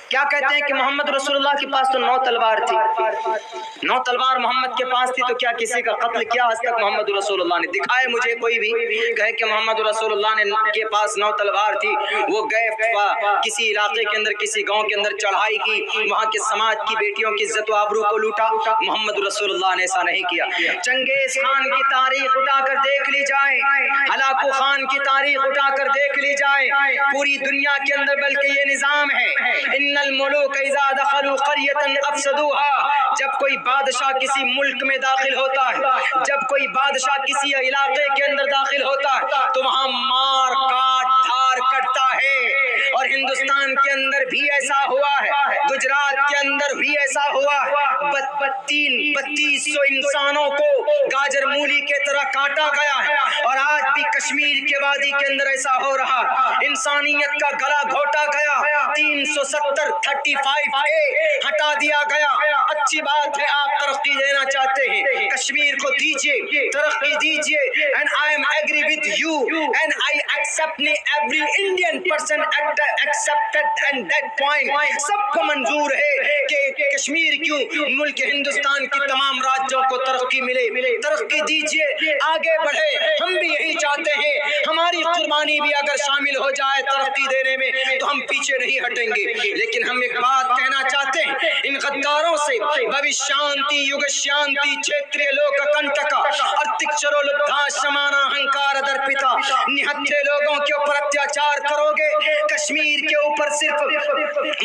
کیا کہتے ہیں کہ محمد رسول اللہ کے پاس تو 9 تلوار تھی، 9 تلوار محمد کے پاس تھی، تو کیا کسی کا قتل کیا آج تک محمد رسول اللہ نے؟ دکھائے مجھے کوئی بھی کہے کہ محمد رسول اللہ نے کے پاس 9 تلوار تھی، وہ گئے کسی علاقے کے اندر، کسی گاؤں کے اندر چڑھائی کی، وہاں کے سماج کی بیٹیوں کی عزت و آبرو کو لوٹا۔ محمد رسول اللہ نے ایسا نہیں کیا۔ چنگیز خان کی تاریخ اٹھا کر دیکھ لی جائے، ہلاکو خان کی تاریخ اٹھا کر دیکھ لی جائے، پوری دنیا کے اندر بلکہ یہ نظام ہے، ان الملوک اذا دخلوا قریة افسدوها، جب کوئی بادشاہ کسی ملک میں داخل ہوتا ہے، جب کوئی بادشاہ کسی علاقے کے اندر داخل ہوتا ہے تو وہاں مار کاٹ دھار کرتا ہے، اور ہندوستان کے اندر بھی ایسا ہوا ہے، گجرات کے اندر بھی ایسا ہوا ہے، 3200 انسانوں کو گاجر مولی کے طرح کاٹا گیا ہے، اور آج بھی کشمیر کے وادی کے اندر ایسا ہو رہا ہے، انسانیت کا گلا گھوٹا گیا، 370 ہٹا دیا گیا۔ اچھی بات ہے، آپ ترقی دینا چاہتے ہیں، کشمیر کو دیجئے، ترقی دیجئے، and I am agree with you and I accept every Indian person accepted and that point سب کو منظور ہے کہ کشمیر کیوں ملک ہندوستان کی تمام راجوں کو ترقی ملے، ترقی دیجئے، آگے بڑھے، ہم بھی یہی چاہتے ہیں، ہماری قربانی بھی اگر شامل ہو جائے ترقی دینے میں تو ہم پیچھے نہیں ہٹیں گے۔ لیکن ہم ایک بات کہنا چاہتے ہیں ان غداروں سے، بھوشیانتی یوگشیانتی چھیتریہ لوک کنٹکا ارتکچرو لبدھا شمانا ہنکار درپتا، نہتھے لوگوں کے اوپر اتیاچار کرو گے، کشمیر کے اوپر صرف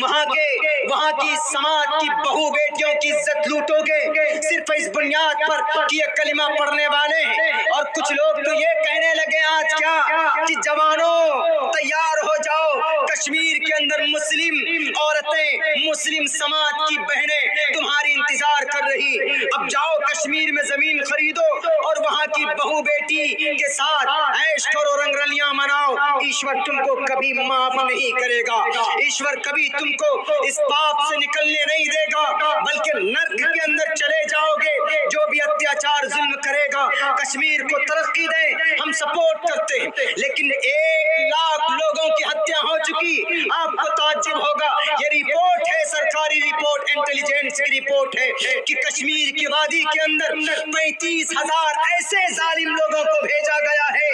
وہاں کی سماج کی بہو بیٹیوں کی عزت لوٹو گے، صرف اس بنیاد پر کہ یہ کلمہ پڑھنے والے ہیں، اور کچھ لوگ تو یہ کہنے لگے آج کیا کہ جوانوں تیار ہو جاؤ، کشمیر کے اندر مسلم عورتیں، مسلم سماج کی بہنیں تمہاری انتظار کر رہی، اب جاؤ کشمیر میں زمین خریدو اور وہاں کی بہو بیٹی کے ساتھ عیش کرو، رنگ رلیاں مناؤ، ایشور تم کو کبھی معاف نہیں کرے گا، ایشور کبھی تم کو اس پاپ سے نکلنے نہیں دے گا، بلکہ نرک کے اندر چلے جاؤ گے۔ جو بھی اتیاچار ظلم کرے گا، کشمیر کو ترقی دیں، ہم سپورٹ کرتے ہیں، لیکن 1 لاکھ لوگوں کی ہتیا ہو چکی، آپ کو تعجب ہوگا، یہ رپورٹ ہے، سرکاری رپورٹ، انٹیلیجنس کی رپورٹ ہے کہ کشمیر کی وادی کے اندر 35,000 ایسے ظالم لوگوں کو بھیجا گیا ہے،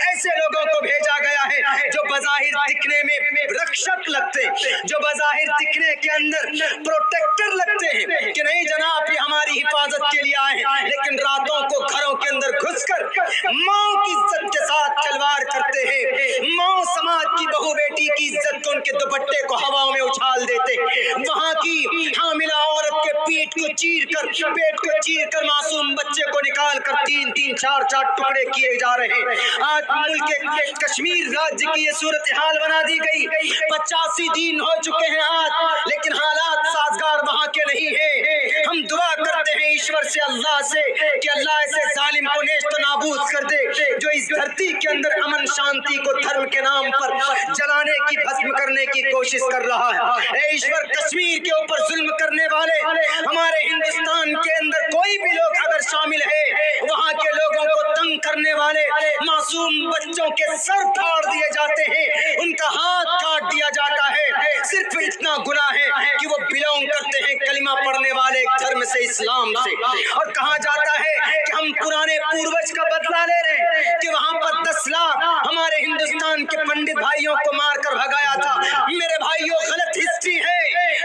ایسے لوگوں کو بھیجا گیا ہے جو بظاہر دکھنے میں رکشک لگتے، جو بظاہر دکھنے کے اندر پروٹیکٹر لگتے ہیں کہ نہیں جناب یہ ہماری حفاظت کے لیے آئے ہیں، لیکن راتوں کو گھروں کے اندر گھس کر ماں کی عزت کے ساتھ کھلواڑ کرتے ہیں، ماں سماج کی بہو بیٹی کی عزت کو، ان کے دوپٹے کو ہواؤں میں اچھال دیتے، وہاں کی حاملہ عورت کے پیٹ کو چیر کر، پیٹ کو چیر کر معصوم بچے کو نکال کر 3-3 4-4 ٹکڑے کیے جا رہے ہیں۔ آج ملک کشمیر راجیہ کی یہ صورتحال بنا دی گئی، 85 دن ہو چکے ہیں آج، لیکن حالات سازگار وہاں کے نہیں ہیں۔ ہم دعا کرتے ہیں ایشور سے، اللہ سے، کہ اللہ ایسے ظالم کو نیست و نابود کر دے جو اس دھرتی کے اندر امن شانتی کو دھرم کے نام پر جلانے کی، بھسم کرنے کی کوشش کر رہا ہے۔ اے ایشور، کشمیر کے اوپر ظلم کرنے والے ہمارے ہندوستان کے اندر کوئی بھی لوگ اگر شامل ہے، وہاں کے لوگوں کو تنگ کرنے والے معصوم بچوں کے سر پھاڑ دیے جاتے ہیں، ان کا ہاتھ کاٹ دیا جاتا ہے، صرف اتنا گناہ ہے کہ وہ بلونگ کرتے ہیں کلمہ پڑھنے والے دھرم سے، اسلام سے، اور کہا جاتا ہے کہ ہم پرانے پوروج کا بدلہ لے رہے ہیں کہ وہاں پر 10 لاکھ ہمارے ہندوستان کے پنڈت بھائیوں کو مار کر بھگایا تھا۔ میرے بھائیوں، غلط ہسٹری ہے،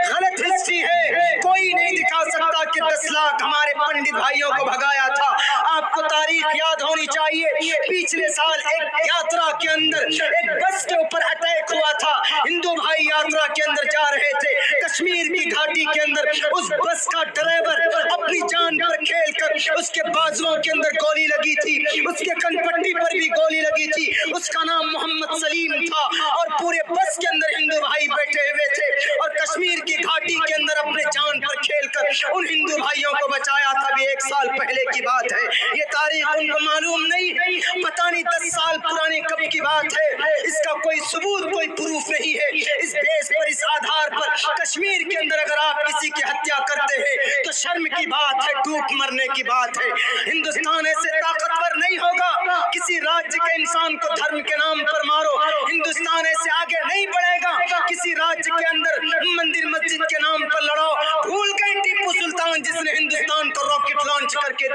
غلط ہسٹری ہے، کوئی نہیں دکھا سکتا کہ 10 لاکھ ہمارے پنڈت بھائیوں کو بھگایا تھا۔ آپ کو تاریخ یاد ہونی چاہیے، پچھلے سال ایک یاترا کے اندر ایک بس کے اوپر اٹیک ہوا تھا، ہندو بھائی یاترا کے اندر جا رہے تھے، کشمیر کی گھاٹی کے اندر اس بس کا ڈرائیور اپنی جان پر کھیل کر، اس کے بازوؤں کے اندر گولی لگی تھی، اس کے کن پٹی پر بھی گولی لگی تھی، اس کا نام محمد سلیم تھا، اور پورے بس کے اندر ہندو بھائی بیٹھے ہوئے تھے، اور کشمیر کی گھاٹی کے اندر اپنے جان پر کھیل کر ان ہندو بھائیوں کو بچایا تھا۔ بھی 1 سال پہلے کی بات ہے، یہ تاریخ ان کو معلوم نہیں، پتہ نہیں 10 سال پرانی کب کی بات ہے، اس کا کوئی ثبوت، کوئی پروف نہیں ہے۔ اس بیس پر، اس آدھار پر کشمیر کے اندر اگر آپ کسی کی ہتیا کرتے ہیں تو شرم کی بات ہے، ڈوب مرنے کی بات ہے۔ ہندوستان ایسے طاقتور نہیں ہوگا کسی راجیہ کے انسان کو دھرم کے نام پر مارو، ہندوستان ایسے آگے نہیں بڑھے گا کسی راجیہ کے اندر مندر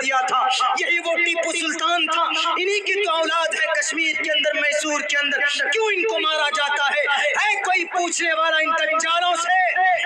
دیا تھا، یہی وہ ٹیپو سلطان تھا، انہی کی تو اولاد ہے کشمیر کے اندر، میسور کے اندر، کیوں ان کو مارا جاتا ہے؟ کوئی پوچھنے والا ان دجالوں سے،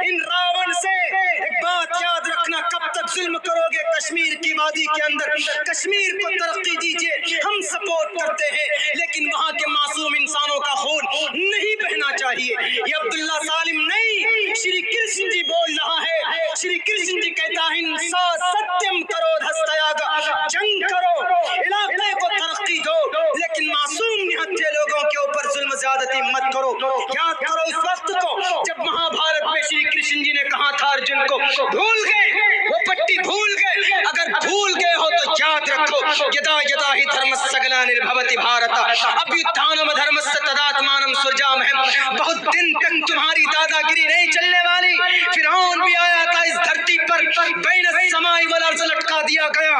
ان راون سے؟ ایک بات یاد رکھنا، کب تک ظلم کرو گے کشمیر کی وادی کے اندر؟ کشمیر کو ترقی دیجیے، ہم سپورٹ کرتے ہیں، لیکن وہاں کے معصوم انسانوں کا خون نہیں بہنا چاہیے۔ یہ عبداللہ سالم نہیں، شری کرشن جی بول رہا ہے، شری کرشن جی کہتا ہے ہنسا ستیم کرو دھستیاگا، جنگ کرو، علاقے کو ترقی دو، لیکن معصوم نہتے لوگوں کے اوپر ظلم زیادتی مت کرو۔ یاد کرو اس وقت کو جب مہا بھارت میں شری کرشن جی نے کہا تھا ارجن کو، بھول گئے وہ پٹی، بھول گئے؟ اگر بھول گئے ہو تو یاد رکھو، یدا یدا ہی دھرمسہ گلانربھوتی بھارت ابھیتھانم دھرمسہ تداتمانم سرجامہم۔ بہت دن تک تمہاری دادا گیری نہیں چلنے والی، فرعون بھی آیا تھا اس دھرتی پر، بین السماء والارض لٹکا دیا گیا،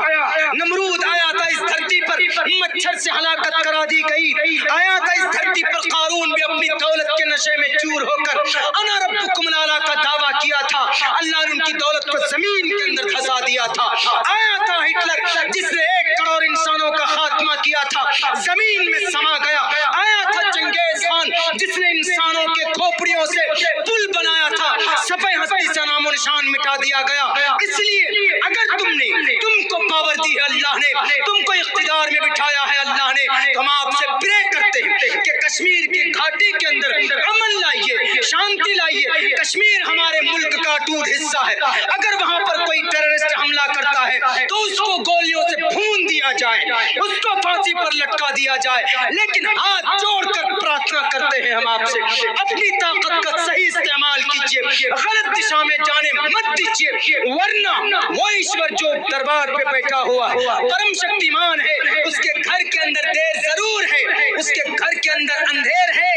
نمرود آیا تھا اس دھرتی پر، مچھر سے ہلاکت کرا دی گئی، آیا تھا اس دھرتی پر قارون بھی اپنی دولت کے نشے میں چور ہو کر انا ربکم الاعلی کا دعویٰ کیا تھا، اللہ نے ان کی دولت کو زمین کے اندر دھسا دیا تھا۔ آیا تھا ہٹلر جس نے 1 کروڑ انسانوں کا خاتمہ کیا تھا، زمین میں سما گیا۔ آیا تھا چنگیز خان جس نے انسانوں کے کھوپڑیوں سے پل بنایا تھا، صفحہ ہستی سے نام و نشان مٹا دیا گیا۔ اس لیے اگر تم کو پاور دی ہے اللہ نے، تم کو اقتدار میں بٹھایا ہے اللہ نے، تو ہم آپ سے پرے کرتے ہیں کہ کشمیر کی گھاٹی کے اندر امن لائیے، شانتی لائیے۔ کشمیر ہمارے ملک کا ٹوٹ حصہ ہے، اگر وہاں پر کوئی ٹیررسٹ حملہ کرتا ہے تو اس کو گولیوں سے بھون دیا جائے، اس کو پھانسی پر لٹکا دیا جائے، لیکن ہاتھ جوڑ کر پرارتھنا کرتے ہیں ہم آپ سے، اپنی طاقت کا صحیح استعمال کیجیے، غلط دشا میں جانے مت دیجیے، ورنہ وہ ایشور جو دربار پہ بیٹھا ہوا پرم شکتیمان ہے، اس کے گھر کے اندر دیر ضرور ہے، اس کے گھر کے اندر اندھیر ہے،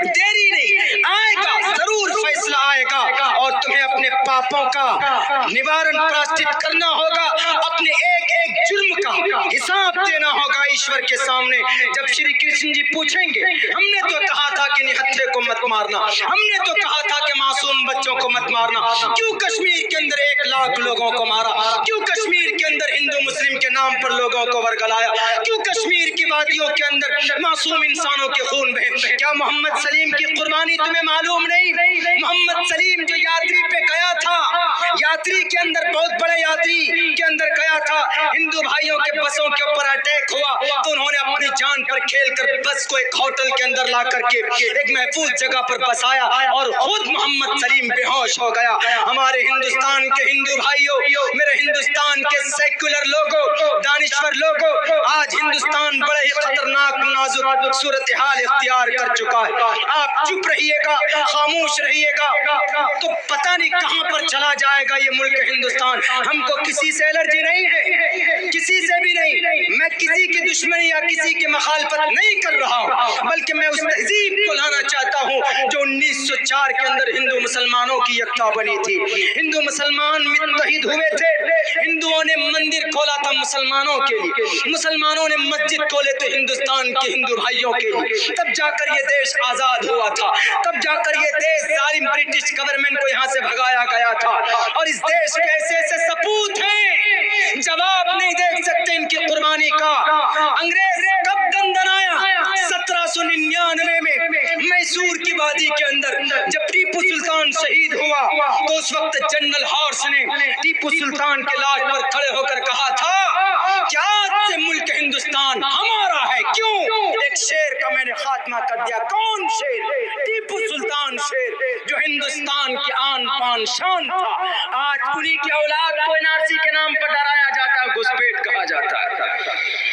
دیری نہیں، آئے گا ضرور، فیصلہ آئے گا، اور تمہیں اپنے پاپوں کا نوارن پراشچت کرنا ہوگا، اپنے ایک ایک جرم کا حساب دینا ہوگا ایشور کے سامنے۔ جب شری کرشن جی پوچھیں گے، ہم نے تو کہا تھا کہ نہتھے کو مت مارنا، ہم نے تو کہا تھا کہ معصوم بچوں کو مت مارنا، کیوں کشمیر کے اندر 1 لاکھ لوگوں کو مارا؟ کیوں کشمیر کے اندر ہندو مسلم کے نام پر لوگوں کو ورگلایا؟ کیوں کشمیر کی وادیوں کے اندر معصوم انسانوں کے خون بہے؟ کیا محمد سلیم کی قربانی تمہیں معلوم نہیں؟ محمد سلیم جو یاتری پہ گیا تھا، یاتری کے اندر، بہت بڑے یاتری کے اندر گیا تھا، ہندو بھائیوں کے بسوں کے اوپر اٹیک ہوا تو انہوں نے اپنی جان پر کھیل کر بس کو ایک ہوٹل کے اندر لا کر کے ایک محفوظ جگہ پر بسایا، اور خود محمد سلیم بے ہوش ہو گیا۔ ہمارے ہندوستان کے ہندو بھائیوں، میرے ہندوستان کے سیکولر لوگوں، دانشور لوگوں، آج ہندوستان بڑے ہی خطرناک نازک صورتحال اختیار کر چکا ہے۔ آپ چپ رہیے گا، خاموش رہیے گا تو پتہ نہیں کہاں پر چلا جائے گا یہ ملک ہندوستان۔ ہم کو کسی سے الرجی نہیں ہے، کسی سے بھی نہیں، میں کسی کی دشمنی یا کسی کی مخالفت نہیں کر رہا ہوں، بلکہ میں اس تہذیب کو لانا چاہتا ہوں جو 1904 کے اندر ہندو مسلمانوں کی یکتا بنی تھی۔ ہندو مسلمان متحد ہوئے تھے، ہندوؤں نے مندر کھولا تھا مسلمانوں کے لیے، مسلمانوں نے مسجد کھولے تھے ہندوستان کے ہندو بھائیوں کے لیے، تب جا کر یہ دیش آزاد ہوا تھا، تب جا کر یہ دیش ظالم برٹش گورنمنٹ کو یہاں سے بھگایا گیا تھا، اور اس دیش کے ایسے ایسے سپوت ہیں جواب نہیں دیکھ سکتے ان کی قربانی کا۔ انگریز کب دندن آیا؟ 1799 میں میسور کی وادی کے اندر جب ٹیپو سلطان شہید ہوا تو اس وقت جنرل ہارس نے ٹیپو سلطان کے لاش پر کھڑے ہو کر کہا تھا کہ آج سے ملک ہندوستان ہمارا ہے۔ کیوں؟ ایک شیر کا میں نے خاتمہ کر دیا۔ کون شیر؟ ٹیپو سلطان شیر جو ہندوستان کی آن پان شان تھا۔ آج انہی کی اولاد کو NRC کے نام پر ڈرایا جاتا ہے، گھسپیٹ کہا جاتا ہے۔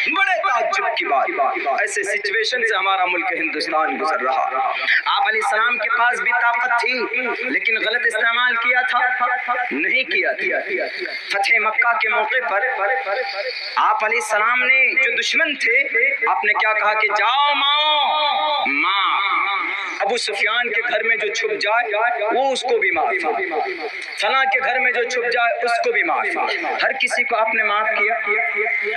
بڑے تعجب کی بات، ایسے سچویشن سے ہمارا ملک ہندوستان گزر رہا۔ آپ علیہ السلام کے پاس بھی طاقت تھی لیکن غلط استعمال کیا تھا؟ نہیں کیا تھا۔ فتح مکہ کے موقع پر آپ علیہ السلام نے جو دشمن تھے، آپ نے کیا کہا کہ جاؤ ماں ابو سفیان کے گھر میں جو چھپ جائے وہ اس کو بھی معاف، فلاں کے گھر میں جو چھپ جائے اس کو بھی معاف، ہر کسی کو آپ نے معاف کیا۔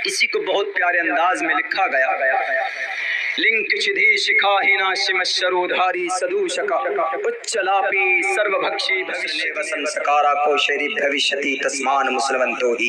اسی کو بہت پیارے انداز میں لکھا گیا، لنک چدھی شکاہینا شمشرو دھاری سدو شکا اچلاپی سرو بھکشی بھسنے وسن سکارا کو شری بھوشتی تسمان مسلمنتو ہی۔